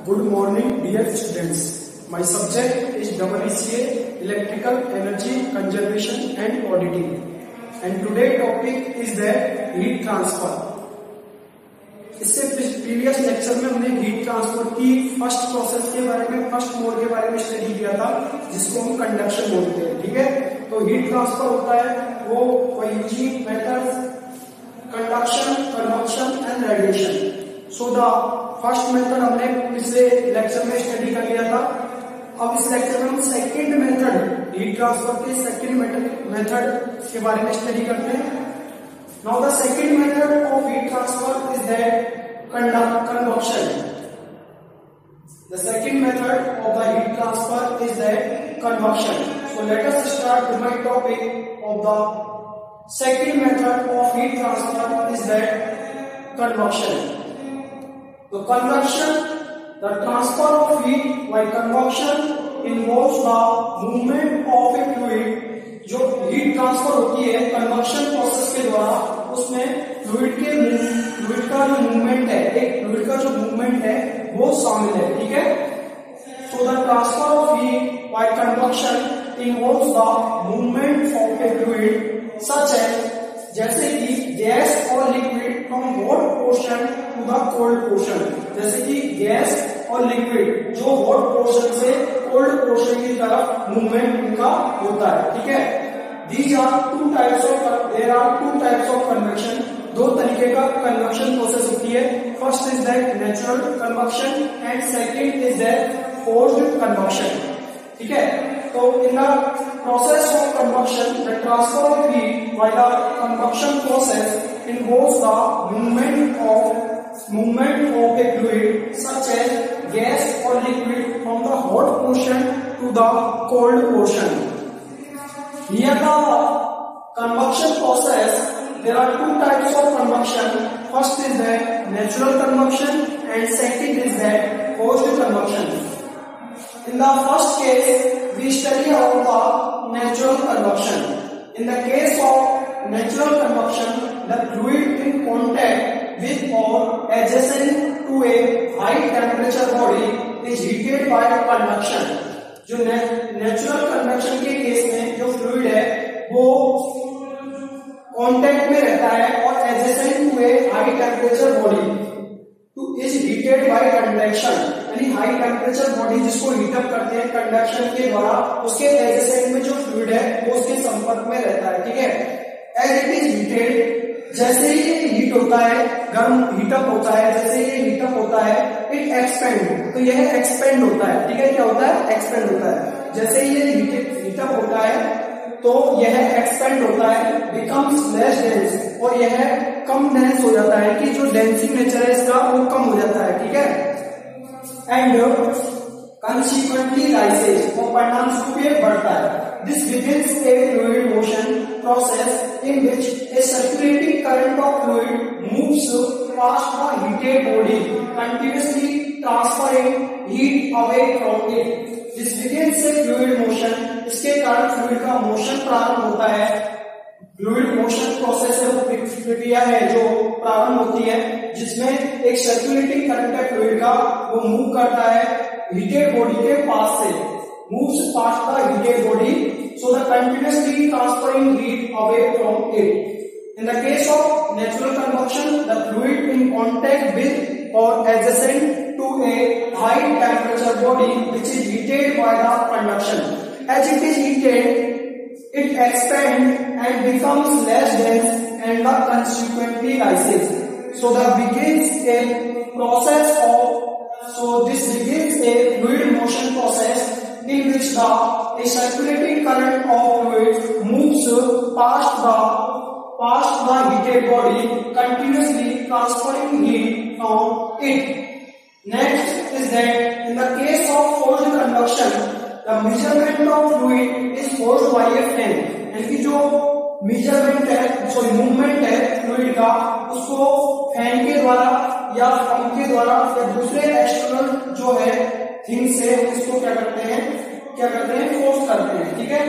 Good morning, dear students. My subject is EECA, Electrical Energy Conservation and Auditing. And today topic is the heat transfer. इससे previous lecture में हमने heat transfer की first process के बारे में, first mode के बारे में स्टडी किया था, जिसको हम कंडक्शन बोलते हैं. ठीक है, तो हीट ट्रांसफर होता है वो using methods conduction, convection and radiation. So the first method हमने पिछले लेक्चर में स्टडी कर लिया था. अब इस लेक्चर में हम सेकंड मेथड, हीट ट्रांसफर के सेकंड मेथड के बारे में स्टडी करते हैं. Now the second method of heat transfer is that convection. The second method of the heat transfer is that convection. So let us start with my topic of the second method of heat transfer is that convection. So convection, the transfer of heat by convection involves the movement of a fluid. जो heat transfer होती है कन्वक्शन process के द्वारा, उसमें fluid का जो movement है, एक फ्लूइड का जो मूवमेंट है वो शामिल है. ठीक है, so the transfer of heat by convection involves the movement of a fluid such as, जैसे कि गैस और liquid from hot portion to the cold portion. जैसे कि गैस और लिक्विड जो हॉट पोर्शन से कोल्ड पोर्शन की तरफ मूवमेंट उनका होता है. ठीक है, there are two types of convection. दो तरीके का कन्वेक्शन प्रोसेस होती है. First is that natural convection and second is that forced convection. ठीक है, तो in the process of convection the transfer of heat by the convection process involves the movement of a fluid such as gas or liquid from the hot portion to the cold portion. Here the convection process, there are two types of convection. First is the natural convection and second is the forced convection. In the first case, we study about the natural convection. In the case of natural convection, the fluid in contact with or adjacent to a high temperature body is heated by convection. जो natural convection के case में जो fluid है वो contact में रहता है और adjacent to a high temperature body to is heated by convection. यानी हाई टेम्परेचर बॉडी जिसको हीटअप करते हैं कंडक्शन के द्वारा, उसके एडजेसेंट में जो फ्लूइड है वो उसके संपर्क में रहता है. ठीक है, एज इट इज हीटेड, जैसे ही ये हीट होता है, गर्म हीटअप होता है, जैसे ये हीटअप होता है इट एक्सपेंड, तो यह एक्सपेंड होता है. ठीक है, क्या होता है? एक्सपेंड होता है. जैसे ये हीटअप होता है तो यह एक्सपेंड होता है, बिकम्स लेस डेंस, और यह कम डेंस हो जाता है कि जो डेंसिंग नेचर है इसका वो कम हो जाता है. ठीक है, एंड consequently rises, और परिणाम स्वरूप ये बढ़ता है. This begins a fluid motion process in which a circulating current of fluid moves past the heated body, continuously transferring heat away from it. This begins a fluid motion. इसके कारण fluid का motion प्रारंभ होता है. Fluid motion process है, वो प्रक्रिया है जो प्रारंभ होती है जिसमें एक सर्कुलेटिंग करंट है फ्लूइड का, वो मूव करता है हीटेड बॉडी के पास से, moves past the heated body, so the continuously transferring heat away from it. In the case of natural convection, the fluid in contact with or adjacent to a high temperature body which is heated by the conduction. As it is heated, it expands and becomes less dense and the consequently rises. So this begins a fluid motion process in which a circulating current of fluid moves past the heated body, continuously transferring heat from it. Next is that in the case of forced convection, the measurement of fluid is forced by a fan. यानी कि जो measurement है, movement है fluid का, उसको fan के द्वारा या पंप के द्वारा या दूसरे एक्सटर्नल जो है थिंग से इसको क्या करते हैं, फोर्स करते हैं. ठीक है,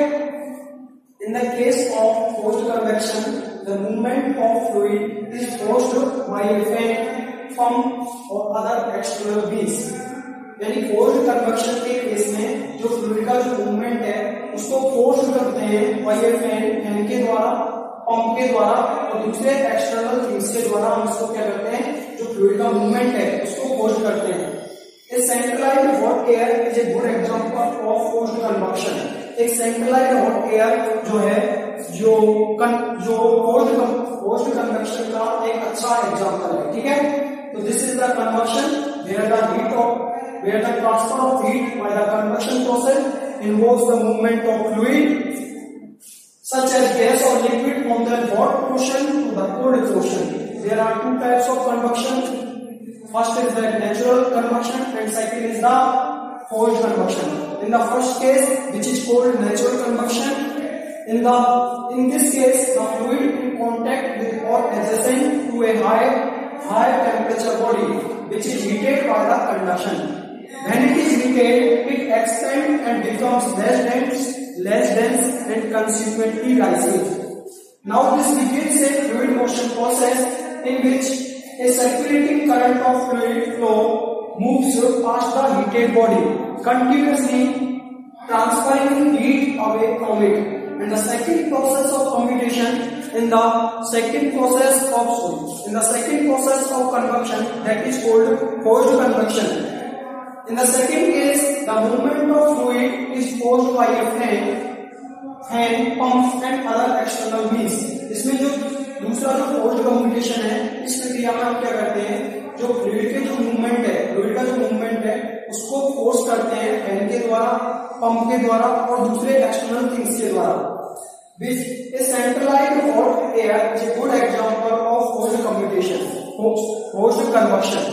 in the case of forced convection the movement of fluid is forced by a fan, pump और अदर एक्सटर्नल means. यानी फोर्स्ड कन्वेक्शन के केस में जो फ्लूइड का जो मूवमेंट है उसको फोर्स करते हैं बाय ए फैन के द्वारा, पंप के द्वारा और दूसरे एक्सटर्नल थिंग्स के द्वारा हम इसको क्या करते हैं, जो फ्लूइड का मूवमेंट है उसको फोर्स करते हैं। A centralized hot air is a good example of forced convection. एक centralized hot air जो है जो forced convection का एक अच्छा एग्जांपल है, ठीक है। तो this is the convection where the transfer of heat by the convection process involves the movement of fluid such as gas or liquid from the hot portion to the cold portion. There are two types of convection. First is the natural convection and second is the forced convection. In the first case, which is called natural convection, in this case the fluid in contact with or adjacent to a high temperature body which is heated by the conduction. When it is heated, it expands and becomes less dense and consequently rises. Now this begins a fluid motion process in which a circulating current of fluid flow moves past the heated body, continuously transferring heat away from it. And the second process of commutation in the second process of convection, that is called forced convection. In the second case, the movement of fluid is forced by a fan, pump and other external means. इसमें जो दूसरा जो forced communication है, इस प्रक्रिया में हम क्या करते हैं, जो फ्लूइड के जो मूवमेंट है, फ्लूइड का जो मूवमेंट है उसको फोर्स करते हैं फैन के द्वारा, पंप के द्वारा और दूसरे एक्सटर्नल थिंग्स के द्वारा। With a centralized hot air is a good example of forced commutation, forced convection.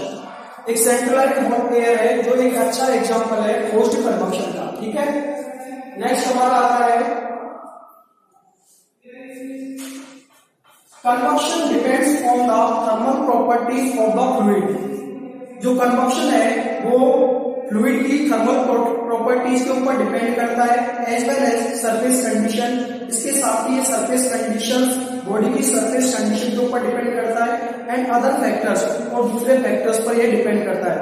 एक सेंट्रलाइज्ड हॉट एयर है जो एक अच्छा एग्जांपल है फोर्स्ड कन्वेक्शन का, ठीक है। नेक्स्ट हमारा आता है convection depends on the thermal properties of the fluid. जो कन्वेक्शन है वो फ्लूइड की थर्मल प्रॉपर्टीज के ऊपर डिपेंड करता है, as well as surface condition. इसके साथ ही ये सरफेस कंडीशन, बॉडी की सरफेस कंडीशन के ऊपर डिपेंड करता है एंड अदर फैक्टर्स, और दूसरे फैक्टर्स पर ये डिपेंड करता है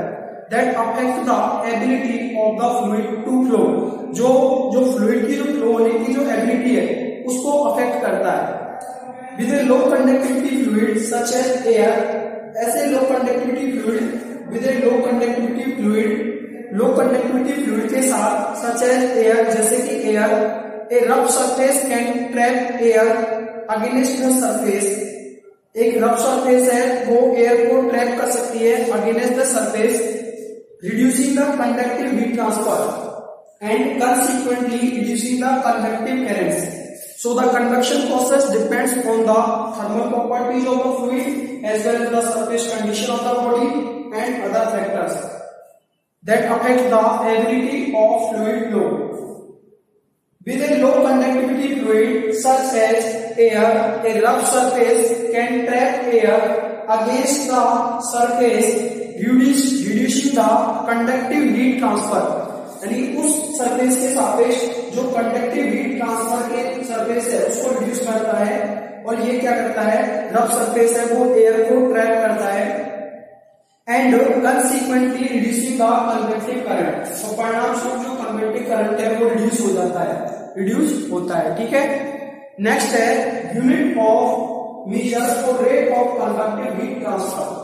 that affect the ability of the fluid to flow. जो फ्लूइड की जो फ्लो होने की जो एबिलिटी है उसको अफेक्ट करता है। With a low conductivity fluid such as air, ऐसे लो कंडक्टिविटी फ्लूइड के साथ सच एज एयर, जैसे कि air, a rough surface can trap air against the surface. एक रफ सरफेस है वो एयर को ट्रैप कर सकती है against the surface, reducing the conductive heat transfer and consequently reducing the convective currents. So the convection process depends on the thermal properties of the fluid as well as the surface condition of the body and other factors that affect the ability of fluid flow. With a low conductivity fluid such as air, a rough surface can trap air against the surface, reducing the conductive heat transfer. यानी उस surface के सापेक्ष जो conductive heat transfer के surface है उसको reduce करता है, और ये क्या करता है, रफ सरफेस है वो एयर को ट्रैप करता है and consequently reducing the convective current. तो परिणाम स्वरूप जो कन्वेक्टिव करंट है वो रिड्यूस होता है, ठीक है। नेक्स्ट है unit of measure for rate of convective heat transfer.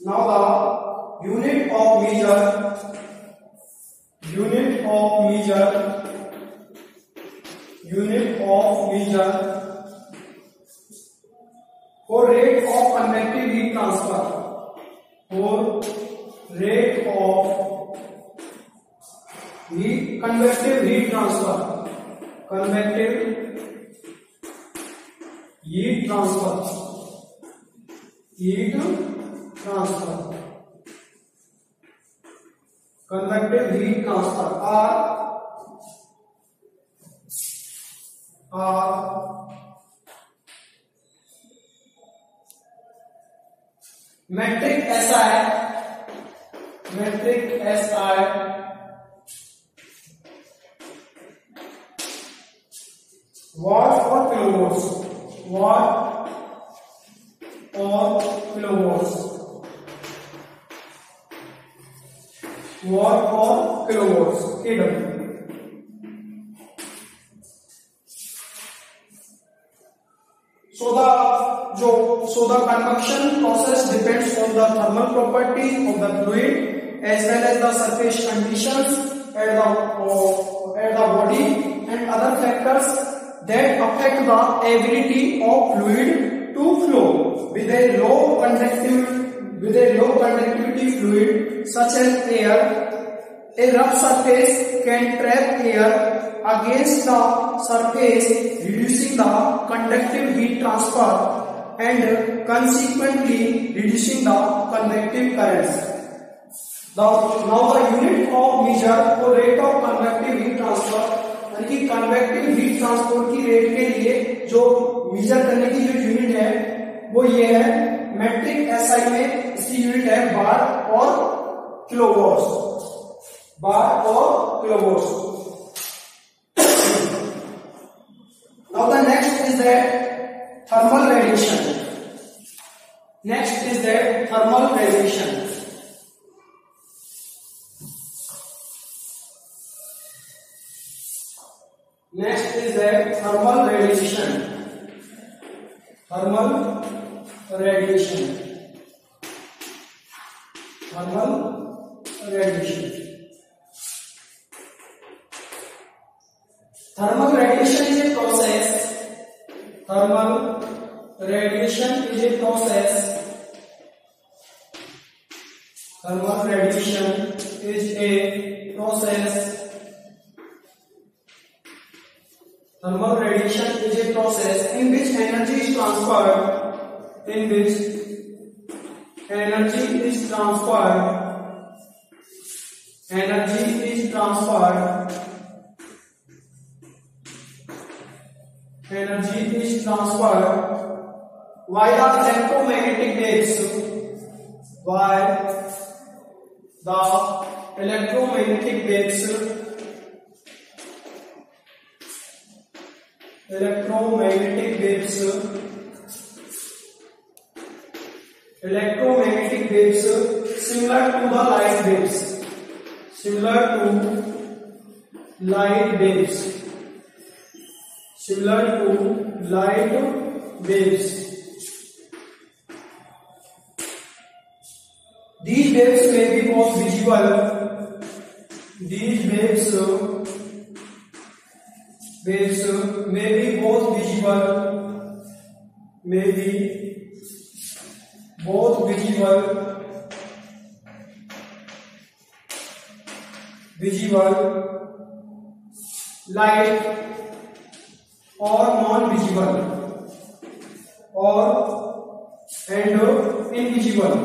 Now the unit of measure for rate of convective heat transfer, convective heat transfer, convective heat transfer are metric SI watt or kilowatts, watt or kilowatts, watt or kilowatts, kW. So the convection process depends on the thermal properties of the fluid as well as the surface conditions at the body and other factors that affect the ability of fluid to flow. With a low conductivity fluid such as air, a rough surface can trap air against the surface, reducing the conductive heat transfer and consequently reducing the convective currents. Now the unit of measure for rate of convective heat transfer, यानी कि convective heat transfer की rate के लिए जो major करने की जो unit है वो ये है, मेट्रिक एसआई में इसकी यूनिट है बार और किलोवाट्स, बार और kilowatts. Now the next is that thermal radiation. Next is that thermal radiation. Next is that thermal radiation. Thermal radiation. Thermal radiation. Thermal radiation is a process. Thermal radiation is a process. Thermal radiation is a process. Thermal radiation is a process in which energy is transferred. In which energy is transferred. Energy is transferred. Energy is transferred via electromagnetic waves. Via the electromagnetic waves. Electromagnetic waves. Electromagnetic waves similar to the light waves. Similar to light waves. Similar to light waves. These waves may be both visible. These waves may be both visible. May be both visible. Light or non-visible and invisible.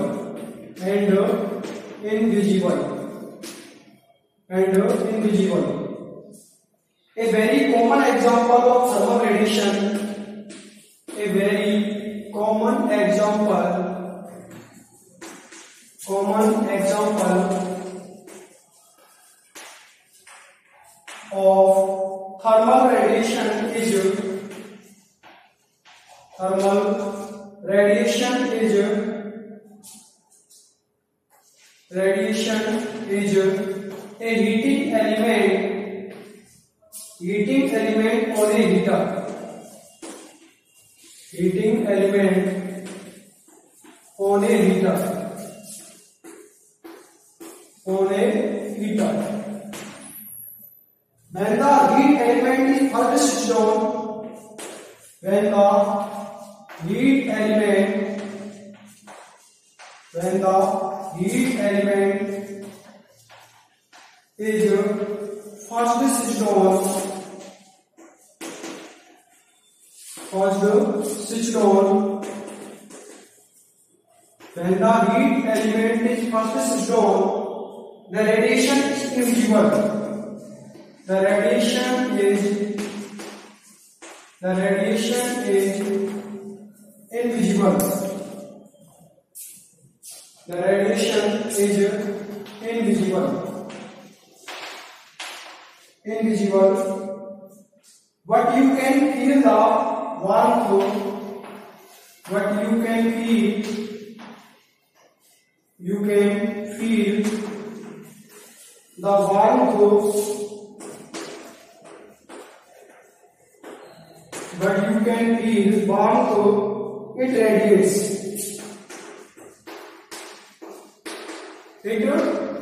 A very common example of thermal radiation. A very common example of thermal radiation is a heating element on a heater. Heating element on a heater. When the heat element is first switched on, when the heat element is first switched on, when the heat element is first switched on, the radiation is invisible. The radiation is invisible. The radiation is invisible. but you can feel the warmth, but you can feel the warmth, but you can feel warmth, it radiates. It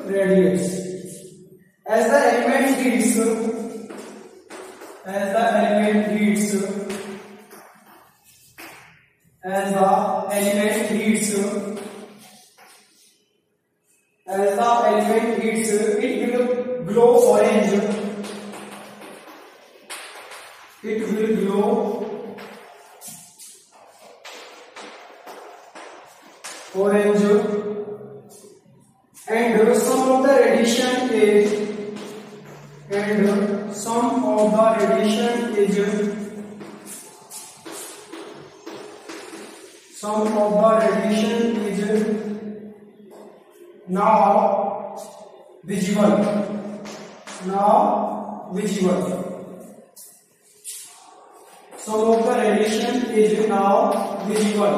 radiates. As the element heats, as the element heats, as the element heats, as the element heats, it will glow orange. It will glow orange, and some of the radiation is, and some of the radiation is, some of the radiation is now visible. Now visible. Some of the radiation is now visible.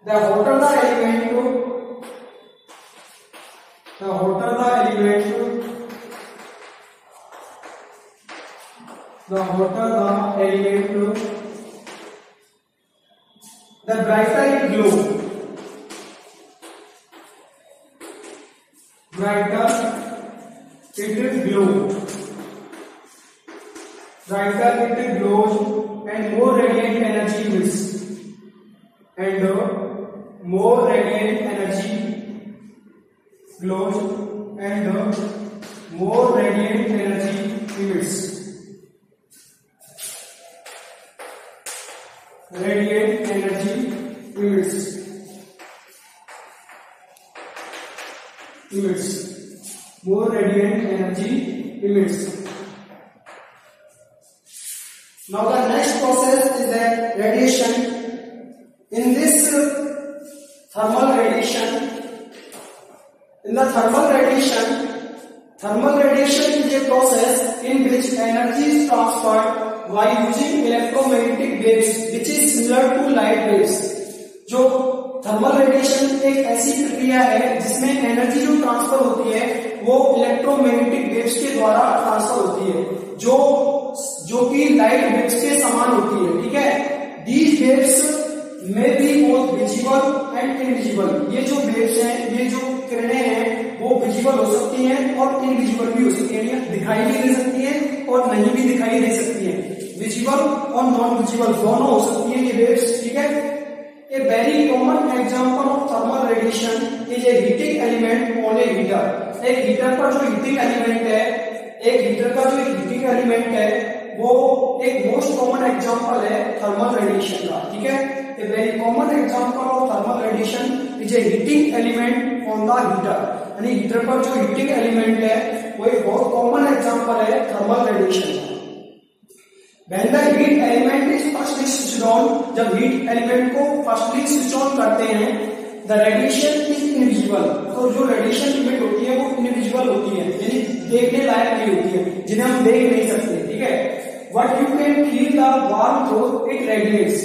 The hotter the element, the hotter the element, the hotter the element, the brighter it glows. Brighter it will glow. Brighter it will glow, and more radiant energy emits. And more radiant energy glows, and more radiant energy emits. Radiant energy emits. More radiant energy emits. Now the next process is that radiation. In this thermal radiation, in the thermal radiation is a process in which energy is transferred by using electromagnetic waves, which is similar to light waves. जो thermal radiation एक ऐसी प्रक्रिया है जिसमें energy जो transfer होती है वो इलेक्ट्रोमैग्नेटिक वेव्स के द्वारा ट्रांसफर होती है, जो कि लाइट वेव्स के समान होती है. ठीक है. दीज वेव्स में भी बोथ विजिबल एंड इनविजिबल. ये जो वेव्स हैं, ये जो किरणें हैं, वो विजिबल हो सकती हैं और इनविजिबल भी हो सकती हैं. दिखाई भी दे सकती हैं और नहीं भी दिखाई दे सकती हैं. विजिबल और नॉन विजिबल दोनों हो सकती हैं ये वेव्स. ठीक है. A very common example of thermal radiation is a heating element on a heater. एक हीटर पर जो हीटिंग एलिमेंट है, एक हीटर का जो हीटिंग एलिमेंट है, वो एक मोस्ट कॉमन एग्जांपल है थर्मल रेडिएशन का. ठीक है. A very common example of thermal radiation is a heating element on the heater. यानी हीटर पर जो हीटिंग एलिमेंट है वो एक बहुत कॉमन एग्जांपल है थर्मल रेडिएशन का. When the heat element is firstly switched on, जब हीट एलिमेंट को फर्स्टली स्विच ऑन करते हैं, the radiation is invisible. तो जो रेडिएशन इमिट होती है वो इनविजिबल होती है, यानी देखने लायक नहीं होती है, जिन्हें हम देख नहीं सकते. ठीक है. What you can feel the warmth it radiates.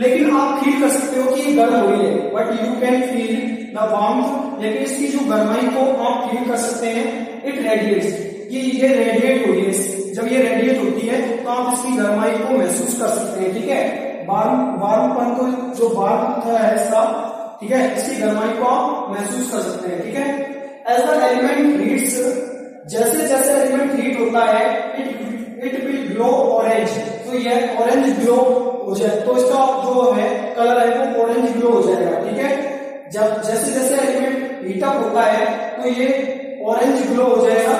लेकिन आप फील कर सकते हो कि ये गर्म हो रही है. But you can feel the warmth, लेकिन इसकी जो गर्माई को आप फील कर सकते हैं. It radiates, कि ये रेडिएट हो रही है. जब ये रेडिएट होती है तो आप इसकी गर्माई को महसूस कर सकते हैं. ठीक है. वार्मपन को जो वार्म है इसका, ठीक है, इसकी गर्माई को आप महसूस कर सकते हैं. ठीक है. एज द एलिमेंट हीट्स, जैसे जैसे एलिमेंट हीट होता है इट विल ग्लो ऑरेंज. तो ये ऑरेंज ग्लो हो जाए, तो इसका जो है कलर है वो ऑरेंज ग्लो हो जाएगा. ठीक है. जब जैसे जैसे एलिमेंट हीटअप होता है तो ये ऑरेंज ग्लो हो जाएगा.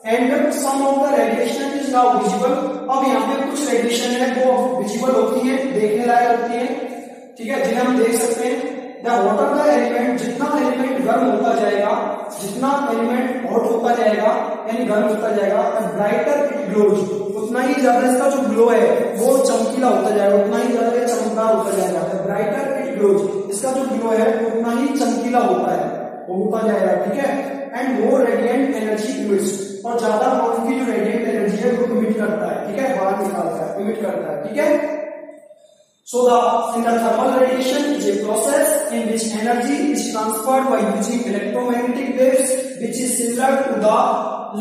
And some of the radiation is now visible. अब यहाँ पे कुछ रेडिएशन है वो विजिबल होती है, देखने लायक होती है. ठीक है, जिन्हें हम देख सकते हैं. द हॉटर द एलिमेंट, जितना एलिमेंट गर्म होता जाएगा, जितना एलिमेंट हॉट होता जाएगा यानी गर्म होता जाएगा, ब्राइटर इट ग्लोज, उतना ही ज्यादा इसका जो ग्लो है वो चमकीला होता जाएगा, उतना ही ज्यादा चमकदार होता जाएगा. ब्राइटर इट ग्लोज, इसका जो ग्लो है वो उतना ही चमकीला होता है, वो होता जाएगा. ठीक है. And more radiant energy emits, और ज्यादा अमाउंट की जो रेडिएंट एनर्जी है वो इमिट करता है, ठीक है, बाहर निकालता है, इमिट करता है, ठीक है। So in the thermal radiation is a process in which energy is transferred by using electromagnetic waves, which is similar to the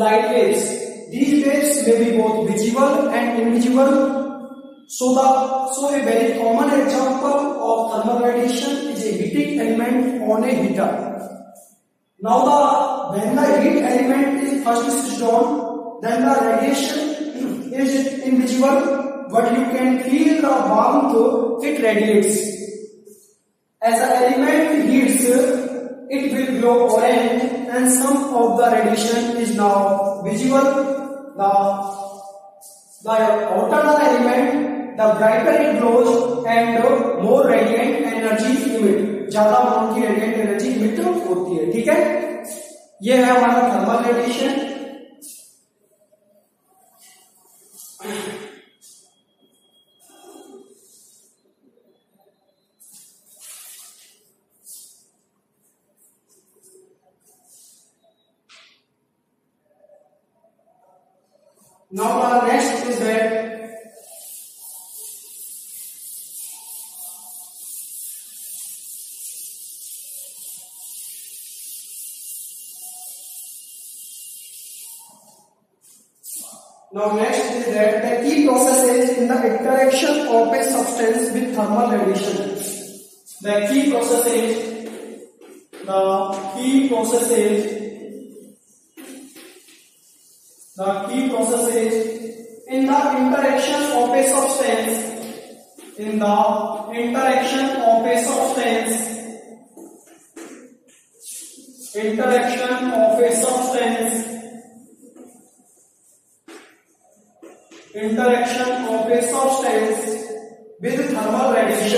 light waves. These waves may be both visible and invisible. So a very common example of thermal radiation is a heating element on a heater. Now when the heat element is first switched on, then the radiation is invisible, but you can feel the warmth it radiates. As the element heats, it will glow orange, and some of the radiation is now visible. The hotter the element, the brighter it glows and more radiant energy emit. ज्यादा amount की radiant energy emit होती है, ठीक है। ये है हमारा thermal radiation. Now the next is that the key processes in the interaction of a substance with thermal radiation. The key processes in the interaction of a substance with thermal radiation,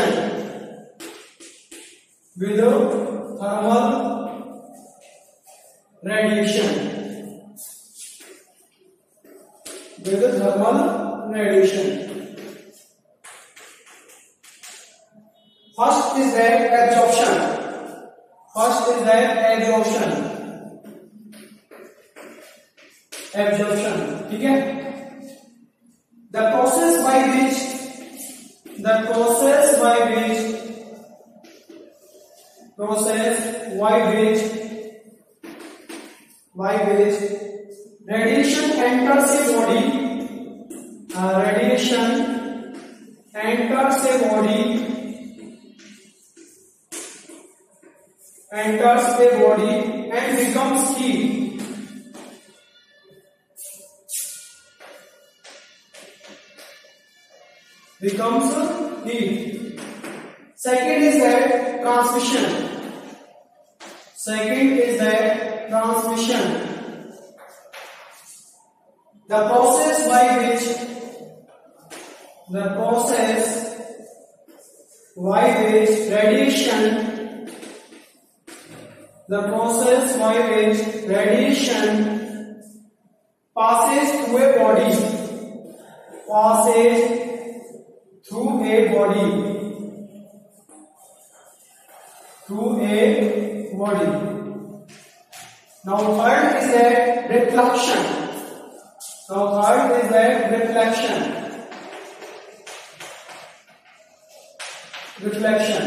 First is that absorption. ठीक है। The process by which radiation enters a body, and becomes heat. Second is that transmission. The process by which radiation passes through a body. Now third is that reflection.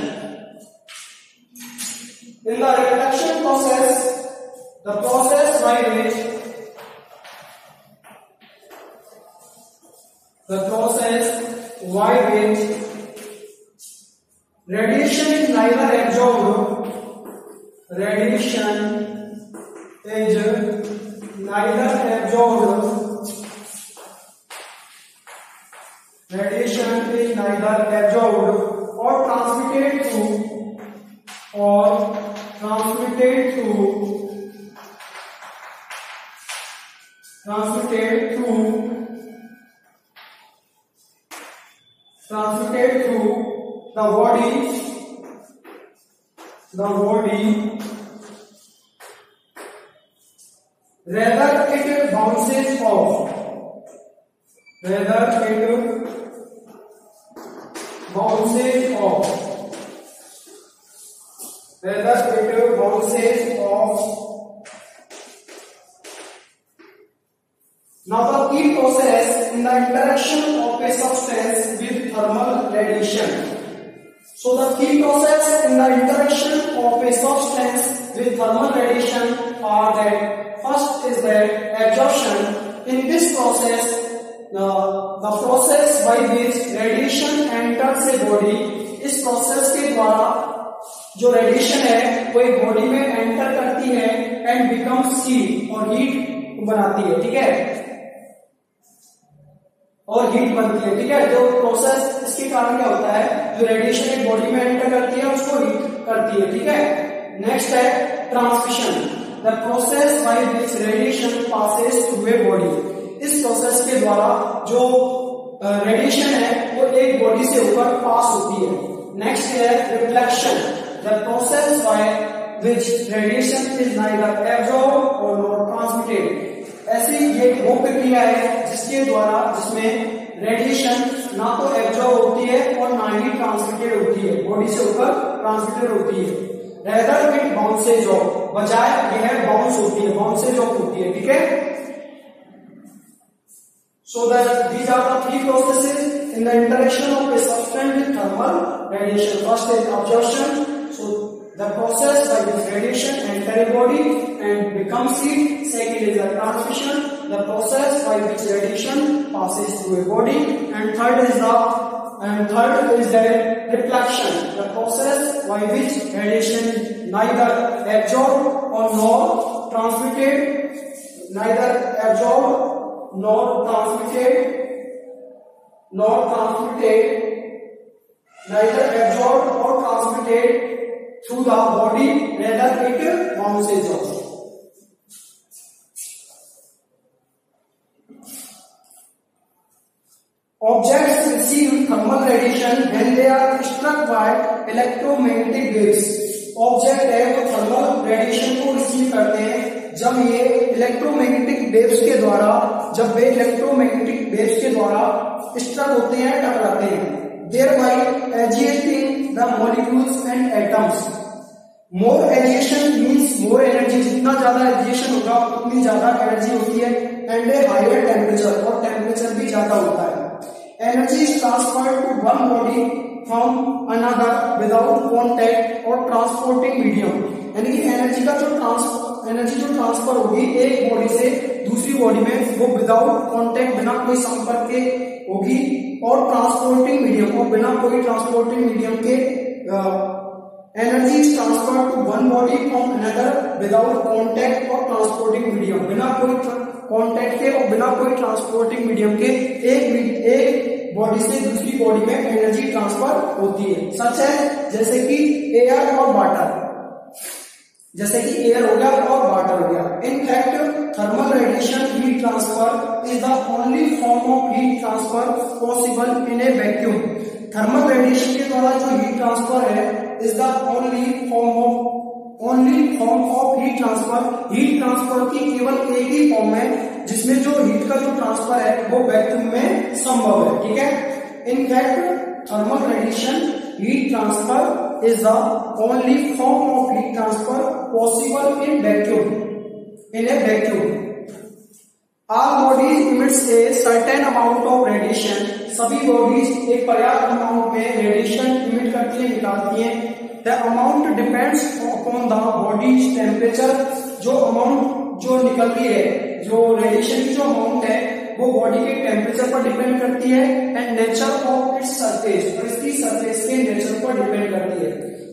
In the reflection process, the process by which radiation is neither absorbed or transmitted through the body, rather it bounces off. key process in the interaction of a substance with thermal radiation. So the key process in the interaction of a substance with thermal radiation are that first is the absorption. In this process, the process by which radiation enters a body, इस process के द्वारा जो radiation है वो एक body में enter करती है एंड बिकम्स हीट, और हीट बनाती है, ठीक है, और हीट बनती है, ठीक है। जो प्रोसेस इसके कारण क्या होता है, जो रेडिएशन एक बॉडी में एंटर करती है उसको हीट करती है, ठीक है। नेक्स्ट है transmission, the process by which radiation passes through a body. इस प्रोसेस के द्वारा जो रेडिएशन है वो एक बॉडी से होकर पास होती है। नेक्स्ट है reflection, the process by which radiation is neither absorb और नॉट ट्रांसमिटेड। ऐसी ये वो प्रक्रिया है जिसमें रेडिएशन ना तो एब्जॉर्ब होती है और ना ही ट्रांसमिटेड होती है, बॉडी से होकर ट्रांसमिटेड होती है। रेदर इट बाउंसेज ऑफ, बजाय यह बाउंस होती है, बाउंसेज ऑफ होती है, ठीक है। So that these are the three processes in the interaction of a substance with thermal radiation. First is absorption. So the process by which radiation enters a body and becomes heat. Second is the transmission, the process by which radiation passes through a body. And third is the reflection, the process by which radiation is neither absorbed or nor transmitted, neither absorbed nor transmitted, neither absorbed or transmitted through the body, rather it bounces off. Objects receive thermal radiation when they are struck by electromagnetic waves. Object है वो thermal radiation को receive करते हैं जब ये electromagnetic waves के द्वारा, जब वे इलेक्ट्रोमैग्नेटिक वेव्स के द्वारा स्ट्रक होते हैं, टकराते हैं। Thereby agitating the molecules and atoms. More agitation means more energy, जितना ज्यादा एजिएशन होगा उतनी ज्यादा एनर्जी होती है, एंड ए हायर टेम्परेचर, और टेम्परेचर भी ज्यादा होता है। Energy is transferred to one body from another without contact और ट्रांसपोर्टिंग मीडियम। यानी कि एनर्जी जो ट्रांसफर होगी एक बॉडी से दूसरी बॉडी में, वो विदाउट कॉन्टैक्ट, बिना कोई संपर्क के होगी, और ट्रांसपोर्टिंग मीडियम, और बिना कोई ट्रांसपोर्टिंग मीडियम के energy transfer to one body from another without contact और ट्रांसपोर्टिंग मीडियम। बिना कोई कॉन्टैक्ट के और बिना कोई ट्रांसपोर्टिंग मीडियम के एक बॉडी से दूसरी बॉडी में एनर्जी ट्रांसफर होती है। सच है जैसे कि एयर और वाटर, जैसे कि एयर हो गया और वाटर हो गया। In fact thermal radiation heat transfer is the only form of heat transfer possible in A vacuum. Thermal radiation के द्वारा जो हीट ट्रांसफर है is the only form of heat transfer. Heat transfer की केवल एक ही form है जिसमें जो हीट का जो ट्रांसफर है वो वैक्यूम में संभव है, ठीक है। In fact thermal radiation heat transfer is the only form of heat transfer possible in A vacuum. All bodies emits a certain amount of radiation. सभी बॉडीज एक पर्याप्त अमाउंट में रेडिएशन इमिट करती है, निकालती है। The amount depends upon the body's temperature. जो amount जो निकल रही है, जो रेडिएशन की जो अमाउंट है वो बॉडी के टेम्परेचर पर डिपेंड करती है, and nature of its surface, और इसकी सरफेस के नेचर पर डिपेंड करती है।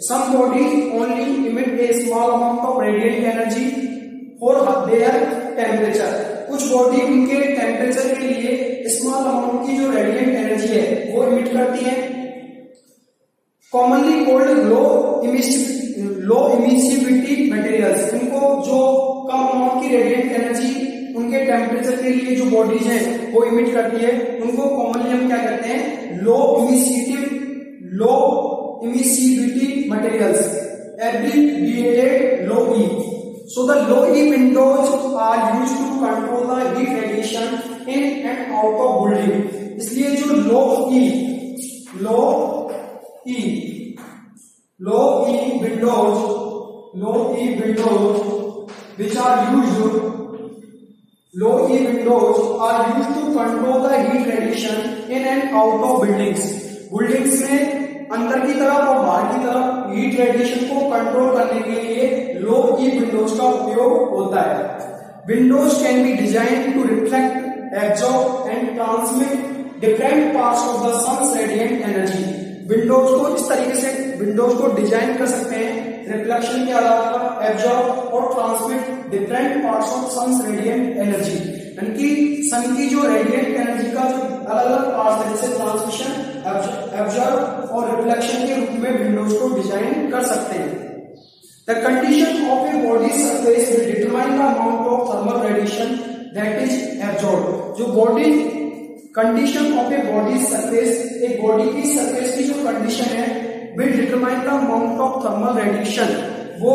Some bodies only emit a small amount of radiant energy for their temperature. कुछ बॉडी उनके टेम्परेचर के लिए स्मॉल अमाउंट की जो रेडिएंट एनर्जी है वो इमिट करती है। कॉमनली कोल्ड लो इमिसिविटी मटेरियल्स, उनको जो कम अमाउंट की रेडिएंट एनर्जी उनके टेम्परेचर के लिए जो बॉडीज हैं वो इमिट करती है, उनको कॉमनली हम क्या कहते हैं, low emissivity materials, abbreviated low E. So the low E windows are used to control the heat radiation in and out of building. इसलिए जो low E windows which are used Low E windows are used to control the heat radiation in and out of buildings. Buildings में अंदर की तरफ और बाहर की तरफ हीट रेडिएशन को कंट्रोल करने के लिए लो ई विंडोज का उपयोग होता है. Windows can be design to reflect, absorb and transmit different parts of the sun's radiant energy. Windows को इस तरीके से विंडोज को डिजाइन कर सकते हैं रिफ्लेक्शन के आधार पर, एब्जॉर्ब और transmit different parts of sun's radiant energy. यानी कि सन की जो रेडिएंट एनर्जी का जो अलग अलग पार्ट्स है, जैसे ट्रांसमिशन, एब्जॉर्ब और रिफ्लेक्शन के रूप में विंडोज को डिजाइन कर सकते हैं. The condition of a body surface will determine the amount of thermal radiation that is absorb. जो body condition of a body surface, एक बॉडी की सरफेस की जो कंडीशन है will determine the amount of thermal radiation. वो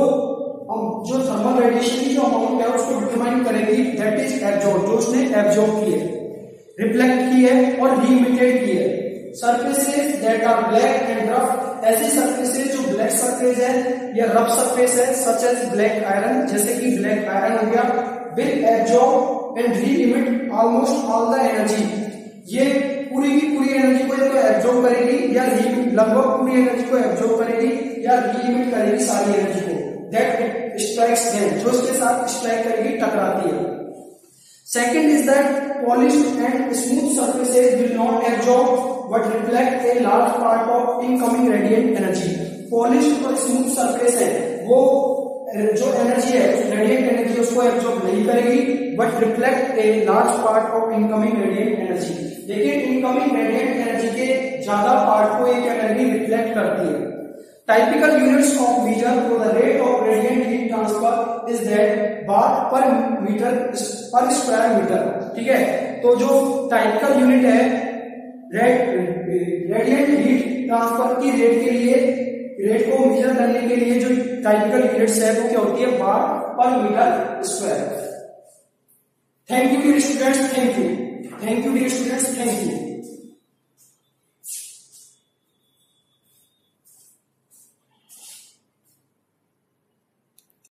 जो thermal radiation की जो अमाउंट है उसको डिटरमाइन करेगी दैट इज एब्जॉर्ब, जो उसने एब्जॉर्ब की है, रिफ्लेक्ट की है और रीइमिटेड की है. Surfaces that are black and rough, ऐसी सरफेसेस जो ब्लैक सरफेस है या रफ सरफेस है, सच एज ब्लैक आयरन, जैसे कि ब्लैक आयरन हो गया, will absorb and reemit almost all the energy. ये पूरी की पूरी एनर्जी को या तो एब्जॉर्ब करेगी या लगभग पूरी एनर्जी को एब्जॉर्ब करेगी या रीइमिट करेगी सारी एनर्जी को. दैट स्ट्राइक्स देम, जो उसके साथ स्ट्राइक करेगी, टकराती है. Second is that polished and smooth surfaces will not absorb but reflect a large part of incoming radiant energy. Polished और smooth surface है वो जो एनर्जी है, रेडिएंट एनर्जी, उसको एब्जॉर्ब नहीं करेगी but reflect a large part of incoming radiant energy. लेकिन incoming radiant energy के ज्यादा पार्ट को एक एनर्जी रिफ्लेक्ट करती है. Typical units of measure for the rate of radiant heat transfer is that watt per meter per square meter. ठीक है, तो जो टाइपिकल यूनिट है रेडिएंट हीट ट्रांसफर की रेट के लिए, रेट को मेजर करने के लिए जो टाइपिकल यूनिट्स है वो क्या होती है, वाट पर metre square. Thank you dear students, thank you dear students, thank you.